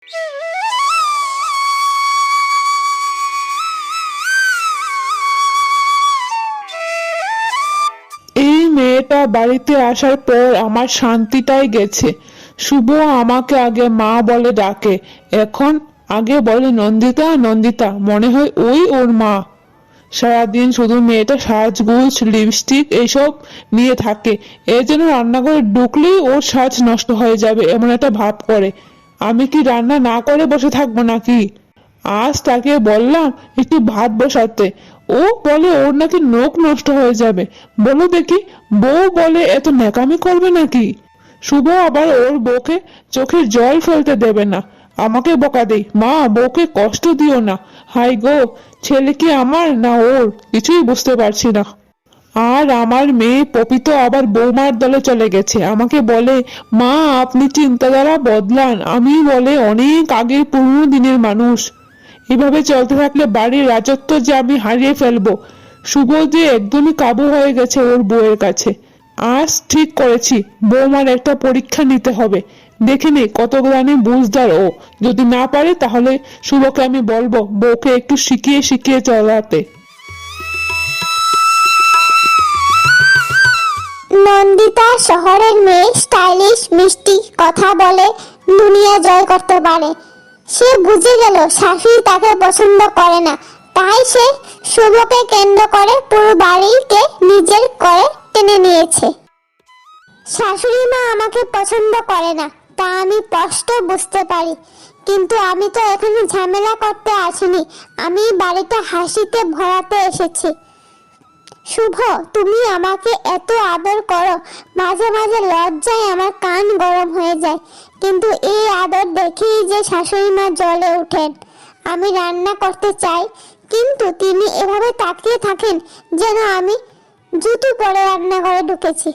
এই মেয়েটা বাড়িতে আসার পর আমার শান্তিটাই গেছে। শুভ আমাকে আগে মা বলে ডাকে, এখন আগে বলে নন্দিতা নন্দিতা, মনে হয় ওই ওর মা। সারাদিন শুধু মেয়েটা সাজগোজ লিপস্টিক এইসব নিয়ে থাকে, এর জন্য রান্নাঘরে ঢুকলেই ওর সাজ নষ্ট হয়ে যাবে এমন একটা ভাব করে। আমি কি রান্না না করে বসে থাকবো নাকি? আজ তাকে বললাম একটু ভাত বসাতে, ও বলে ওর নাকি নখ নষ্ট হয়ে যাবে। বলো দেখি, বউ বলে এত ন্যাকামি করবে নাকি? শুভ আবার ওর বউকে চোখের জল ফেলতে দেবে না, আমাকে বকা দেই, মা বউকে কষ্ট দিও না। হাই গো, ছেলে কি আমার না ওর, কিছুই বুঝতে পারছি না। আর আমার মেয়ে পপি তো আবার বৌমার দলে চলে গেছে, আমাকে বলে মা আপনি চিন্তাধারা বদলান, আমি বলে অনেক আগের পুরনো দিনের মানুষ। এভাবে চলতে থাকলে বাড়ির রাজত্ব যে আমি হারিয়ে ফেলবো। শুভ যে একদমই কাবু হয়ে গেছে ওর বউয়ের কাছে। আজ ঠিক করেছি বৌমার একটা পরীক্ষা নিতে হবে, দেখে নে কতখানি বুঝদার ও। যদি না পারে তাহলে শুভকে আমি বলবো বউকে একটু শিখিয়ে শিখিয়ে চলাতে। নন্দিতা শহরের মেয়ে, স্টাইলিশ, মিষ্টি, কথা বলে, দুনিয়া জয় করতে পারে। সে বুঝে গেল শাশুড়ি তাকে পছন্দ করে না, তাই সে শুভকে কেন্দ্র করে পুরো বাড়িকে নিজের করে টেনে নিয়েছে। শাশুড়ি মা আমাকে পছন্দ করে না তা আমি স্পষ্ট বুঝতে পারি, কিন্তু আমি তো এখানে ঝামেলা করতে আসিনি, আমি বাড়িটা হাসিতে ভরাতে এসেছি। শুভ, তুমি আমাকে এত আদর করো, মাঝে মাঝে লজ্জায় আমার কান গরম হয়ে যায়, কিন্তু এই আদর দেখেই যে শাশুড়ি মা জ্বলে ওঠেন। আমি রান্না করতে চাই, কিন্তু তিনি এভাবে তাকিয়ে থাকেন যেন আমি জুতো পরে রান্নাঘরে ঢুকেছি।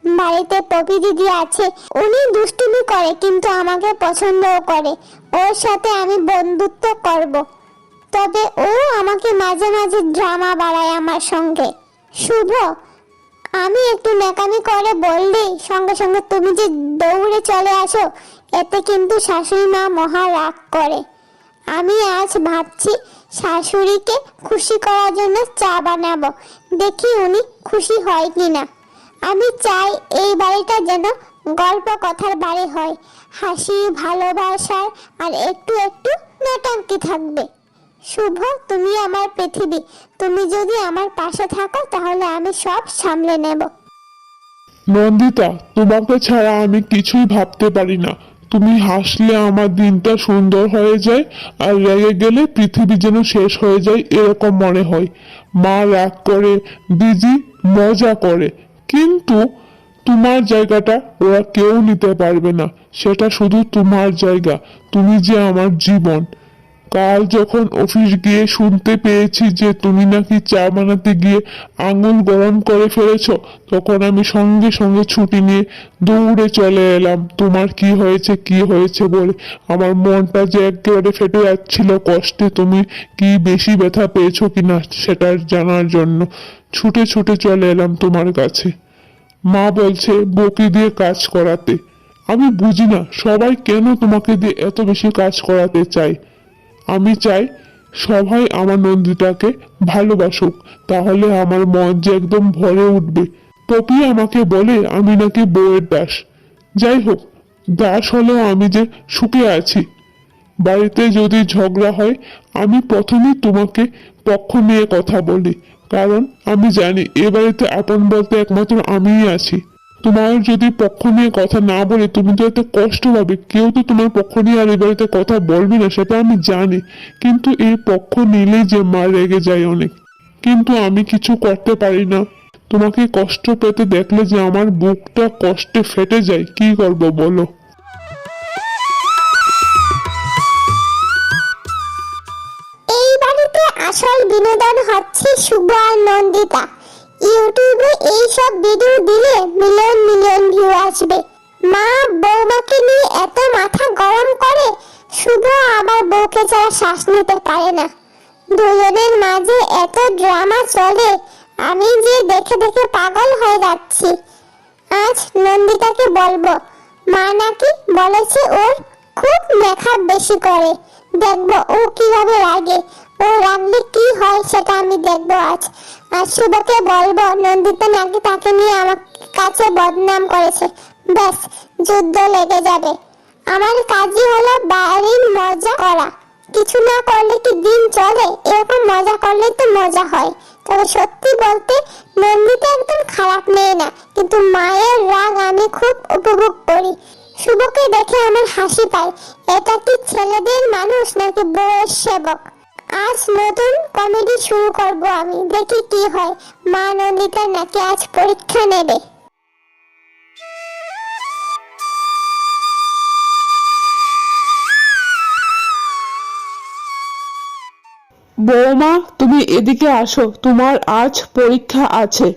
বাড়িতে পপি দিদি আছে, উনি দুষ্টুমি করে কিন্তু আমাকে পছন্দও করে, ওর সাথে আমি বন্ধুত্ব করব। তবে ও আমাকে মাঝে মাঝে ড্রামা বাড়ায় আমার সঙ্গে। শুভ, আমি একটু ন্যাকামি করে বললেই সঙ্গে সঙ্গে তুমি যে দৌড়ে চলে আসো, এতে কিন্তু শাশুড়ি মা মহা রাগ করে। আমি আজ ভাবছি শাশুড়িকে খুশি করার জন্য চা বানাবো, দেখি উনি খুশি হয় কিনা। আমি চাই এই বাড়িটা যেন গল্প কথার বাড়ি হয়, হাসি ভালোবাসার আর একটু একটু নটাঙ্কি থাকবে। শুভ, তুমি আমার পৃথিবী, তুমি যদি আমার পাশে থাকো তাহলে আমি সব সামলে নেব। নন্দিতা, তোমাকে ছাড়া আমি কিছুই ভাবতে পারি না। তুমি হাসলে আমার দিনটা সুন্দর হয়ে যায়, আর রেগে গেলে পৃথিবী যেন শেষ হয়ে যায় এরকম মনে হয়। মা রাগ করে, দিদি মজা করে, কিন্তু তোমার জায়গাটা ওরা কেউ নিতে পারবে না, সেটা শুধু তোমার জায়গা। তুমি যে আমার জীবন। কাল যখন অফিস গিয়ে শুনতে পেয়েছি যে তুমি নাকি চা বানাতে গিয়ে আঙুল গরম করে ফেলেছো, তখন আমি সঙ্গে সঙ্গে ছুটি নিয়ে দৌড়ে চলে এলাম তোমার কি হয়েছে কি হয়েছে বলে। আমার মনটা যে একেবারে ফেটে যাচ্ছিল কষ্টে, তুমি কি বেশি ব্যথা পেয়েছো কিনা সেটা জানার জন্য ছুটে ছুটে চলে এলাম তোমার কাছে। মা বলছে বউকে দিয়ে কাজ করাতে। আমি বুঝি না সবাই কেন তোমাকে দিয়ে এত বেশি কাজ করাতে চায়। আমি চাই সবাই আমার নন্দিতাকে ভালোবাসুক, তাহলে আমার মন যে একদম ভরে উঠবে। পপি আমাকে বলে আমি নাকি বউয়ের দাস। যাই হোক, দাস হলেও আমি যে সুখে আছি। বাড়িতে যদি ঝগড়া হয় আমি প্রথমেই তোমাকে পক্ষ নিয়ে কথা বলি, কারণ আমি জানি এ বাড়িতে আপন বলতে একমাত্র আমিই আছি। তোমার যদি পক্ষ নিয়ে কথা না বলে তুমি তো এত কষ্ট পাবে, কেউ তো তোমার পক্ষ নিয়ে আর এ বাড়িতে কথা বলবে না সেটা আমি জানি, কিন্তু এই পক্ষ নিলেই যে মা রেগে যায় অনেক, কিন্তু আমি কিছু করতে পারি না। তোমাকে কষ্ট পেতে দেখলে যে আমার বুকটা কষ্টে ফেটে যায়, কি করব বলো। এই বাড়িতে আসল বিনোদন হচ্ছে শুভ আর নন্দিতা। ইউটিউবে এই সব ভিডিও দিলে মিলিয়ন মিলিয়ন ভিউ আসবে। মা বৌমাকে নিয়ে এত মাথা গরম করে, শুভ আমার বউকে ছাড়া শ্বাস নিতে পারে না। দুজনের মাঝে এত ড্রামা চলে, আমি যে দেখে দেখে পাগল হয়ে যাচ্ছি। আজ নন্দিতাকে বলবো, মা নাকি বলেছে ওর খুব মেকআপ বেশি করে। দেখবো ও কিভাবে রাগে, ও রাগলে কি হয় সেটা আমি দেখবো আজ। আর শুভকে বলবো নন্দিতা নাকি তাকে নিয়ে আমার কাছে বদনাম করেছে। ব্যাস, যুদ্ধ লেগে যাবে। আমার কাজই হলো বাড়ির মজা করা, কিছু না করলে কি দিন চলে? এরকম মজা করলে তো মজা হয়। তবে সত্যি বলতে নন্দিতা একদম খারাপ মেয়ে না, কিন্তু মায়ের রাগ আমি খুব উপভোগ করি। শুভকে দেখে আমার হাসি পায়। এটা কি ছেলেদের মানুষ নাকি বউয়ের সেবক? আজ নতুন কমেডি শুরু করব আমি, দেখি কি হয়। মা নন্দিতা নাকি আজ পরীক্ষা নেবে। বৌমা, তুমি এদিকে আসো, তোমার আজ পরীক্ষা আছে।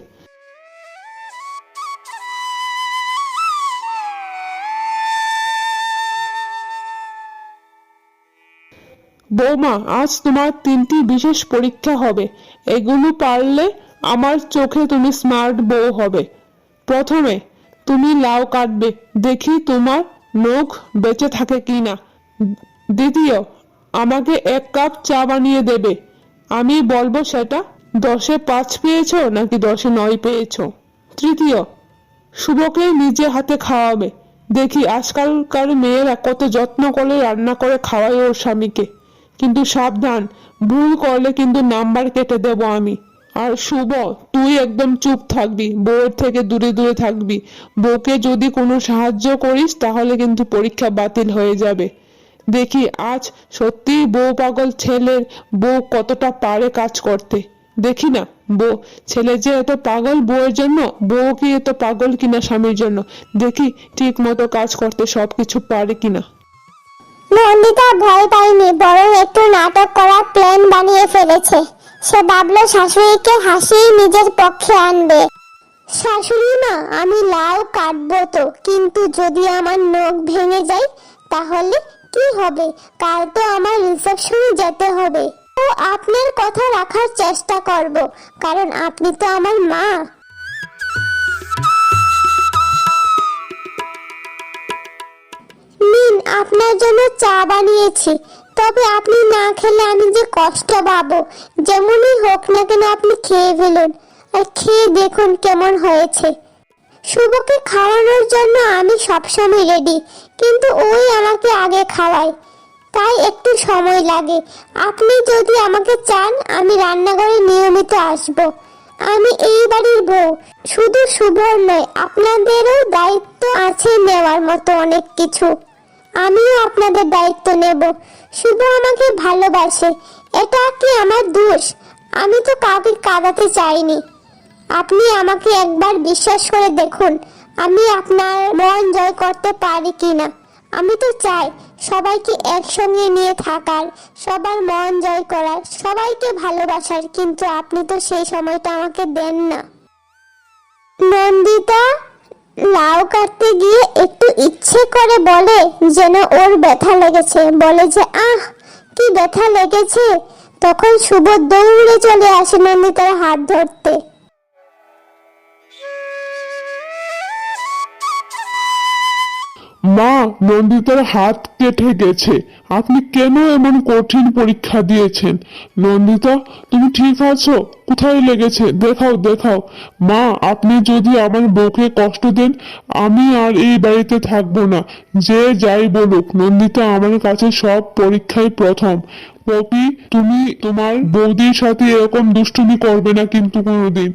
বৌমা, আজ তোমার 3টি বিশেষ পরীক্ষা হবে। এগুলো পারলে আমার চোখে তুমি স্মার্ট বউ হবে। প্রথমে তুমি লাউ কাটবে, দেখি তোমার নখ বেঁচে থাকে কিনা। দ্বিতীয়, আমাকে 1 কাপ চা বানিয়ে দেবে, আমি বলবো সেটা 10-এ 5 পেয়েছো নাকি 10-এ 9 পেয়েছো। তৃতীয়, শুভকে নিজে হাতে খাওয়াবে, দেখি আজকালকার মেয়েরা কত যত্ন করে রান্না করে খাওয়ায় ওর স্বামীকে। কিন্তু সাবধান, ভুল করলে কিন্তু নাম্বার কেটে দেব আমি। আর শুভ, তুই একদম চুপ থাকবি, বউয়ের থেকে দূরে দূরে থাকবি। বউকে যদি কোনো সাহায্য করিস তাহলে কিন্তু পরীক্ষা বাতিল হয়ে যাবে। দেখি আজ সত্যি বউ পাগল ছেলের বউ কতটা পারে কাজ করতে। দেখি না বউ ছেলে যে এত পাগল বউয়ের জন্য, বউ কি এত পাগল কিনা স্বামীর জন্য। দেখি ঠিক মতো কাজ করতে সবকিছু পারে কিনা। নন্দিতা ভয় পায়নি, বরং একটু নাটক করার প্ল্যান বানিয়ে ফেলেছে। সে ভাবলো শাশুড়িকে হাসিয়ে নিজের পক্ষে আনবে। শাশুড়ি মা, আমি লাউ কাটবো তো, কিন্তু যদি আমার নখ ভেঙে যায় তাহলে কি হবে? কাল তো আমার রিসেপশনে যেতে হবে। তো আপনার কথা রাখার চেষ্টা করব, কারণ আপনি তো আমার মা। নিন, আপনার জন্য চা বানিয়েছি। তবে আপনি না খেলে আমি যে কষ্ট পাবো। যেমনই হোক না কেন আপনি খেয়ে ফেলুন, আর খেয়ে দেখুন কেমন হয়েছে। শুভকে খাওয়ানোর জন্য আমি সবসময় রেডি, কিন্তু ওই আমাকে আগে খাওয়ায়, তাই একটু সময় লাগে। আপনি যদি আমাকে চান আমি রান্নাঘরে নিয়মিত আসব। আমি এই বাড়ির বউ, শুধু শুভর নয়, আপনাদেরও দায়িত্ব আছে নেওয়ার মতো অনেক কিছু। আমিও আপনাদের দায়িত্ব নেব। শুভ আমাকে ভালোবাসে, এটা কি আমার দোষ? আমি তো কাউকে কাঁদাতে চাইনি। আপনি আমাকে একবার বিশ্বাস করে দেখুন, আমি আপনার মন জয় করতে পারি কিনা। আমি তো চাই সবাইকে একসঙ্গে নিয়ে থাকার, সবার মন জয় করার, সবাইকে ভালোবাসার, কিন্তু আপনি তো সেই সময়টা আমাকে দেন না। নন্দিতা লাউ কাটতে গিয়ে একটু ইচ্ছে করে বলে যেন ওর ব্যথা লেগেছে, বলে যে আহ কি ব্যথা লেগেছে। তখন শুভ দৌড়ে চলে আসে নন্দিতার হাত ধরতে। মা, নন্দিতার হাত কেটে গেছে। আপনি কেন এমন কঠিন পরীক্ষা দিয়েছেন? নন্দিতা, তুমি ঠিক আছো? কোথায় লেগেছে? দেখাও দেখাও। মা, আপনি যদি আমার বউকে কষ্ট দেন আমি আর এই বাড়িতে থাকবো না। যে যাই বলুক, নন্দিতা আমার কাছে সব পরীক্ষায় প্রথম। পপি, তুমি তোমার বৌদির সাথে এরকম দুষ্টুমি করবে না কিন্তু কোনোদিন।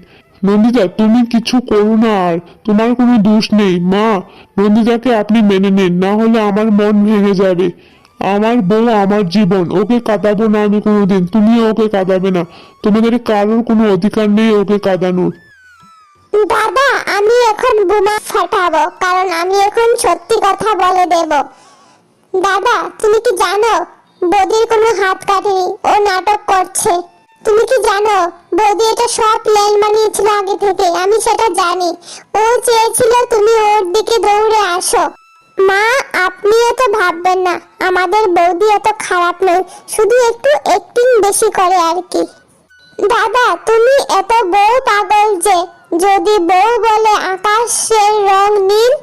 নন্দিতা, তুমি কিছু করো না, আর তোমার কোনো দোষ নেই। মা, নন্দিতাকে আপনি মেনে নিন, না হলে আমার মন ভেঙে যাবে। আমার বউ আমার জীবন, ওকে কাঁদাবো না আমি কোনোদিন। তুমিও ওকে কাঁদাবে না। তোমাদের কারোর কোনো অধিকার নেই ওকে কাঁদানোর। দাদা, আমি এখন বোমা ফাটাবো, কারণ আমি এখন সত্যি কথা বলে দেব। দাদা, তুমি কি জানো বৌদির কোনো হাত কাটেনি, ও নাটক করছে। তুমি কি জানো বৌদি এটা সব প্ল্যান বানিয়েছিল আগে থেকে? আমি সেটা জানি। ও চেয়েছিল তুমি ওর দিকে দৌড়ে আসো। মা, আপনি এত ভাববেন না, আমাদের বৌদি এত খারাপ নয়, শুধু একটু অ্যাক্টিং বেশি করে আর কি। দাদা, তুমি এত বউ পাগল যে যদি বউ বলে আকাশের রং নীল,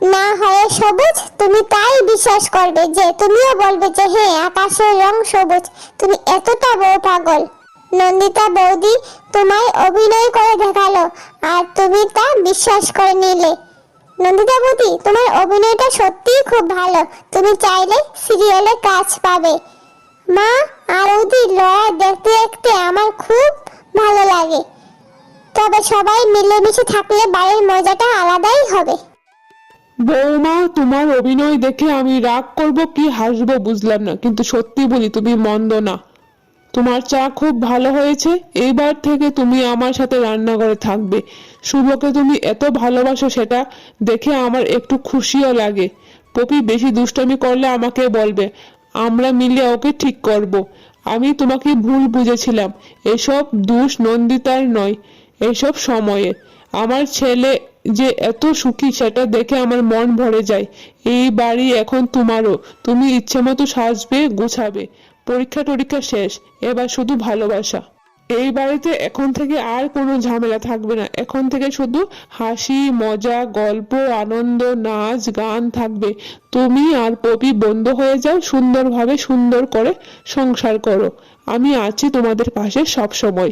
না হয়ে সবুজ, তুমি তাই বিশ্বাস করবে, যে তুমিও বলবে যে হ্যাঁ আকাশের রং সবুজ। তুমি এতটা বউ পাগল। নন্দিতা বৌদি তোমায় অভিনয় করে দেখালো আর তুমি তা বিশ্বাস করে নিলে। নন্দিতা বৌদি, তোমার অভিনয়টা সত্যিই খুব ভালো। তুমি চাইলে সিরিয়ালে কাজ পাবে। মা আর ওদের লড়াই দেখতে দেখতে আমার খুব ভালো লাগে। তবে সবাই মিলেমিশে থাকলে বাড়ির মজাটা আলাদাই হবে। বৌমা, তোমার অভিনয় দেখে আমি রাগ করব কি হাসবো বুঝলাম না, কিন্তু সত্যি বলি তুমি মন্দ না। তোমার চা খুব ভালো হয়েছে। এইবার থেকে তুমি আমার সাথে রান্নাঘরে থাকবে। শুভকে তুমি এত ভালোবাসো, সেটা দেখে আমার একটু খুশিও লাগে। পপি বেশি দুষ্টামি করলে আমাকে বলবে, আমরা মিলে ওকে ঠিক করব। আমি তোমাকে ভুল বুঝেছিলাম। এসব দোষ নন্দিতার নয়, এসব সময়ের। আমার ছেলে যে এত সুখী সেটা দেখে আমার মন ভরে যায়। এই বাড়ি এখন তোমারও। তুমি ইচ্ছে মতো সাজবে, গুছাবে। পরীক্ষা টরীক্ষা শেষ, এবার শুধু ভালোবাসা। এই বাড়িতে এখন থেকে আর কোনো ঝামেলা থাকবে না। এখন থেকে শুধু হাসি, মজা, গল্প, আনন্দ, নাচ, গান থাকবে। তুমি আর পপি বন্ধু হয়ে যাও, সুন্দরভাবে সুন্দর করে সংসার করো। আমি আছি তোমাদের পাশে সব সময়।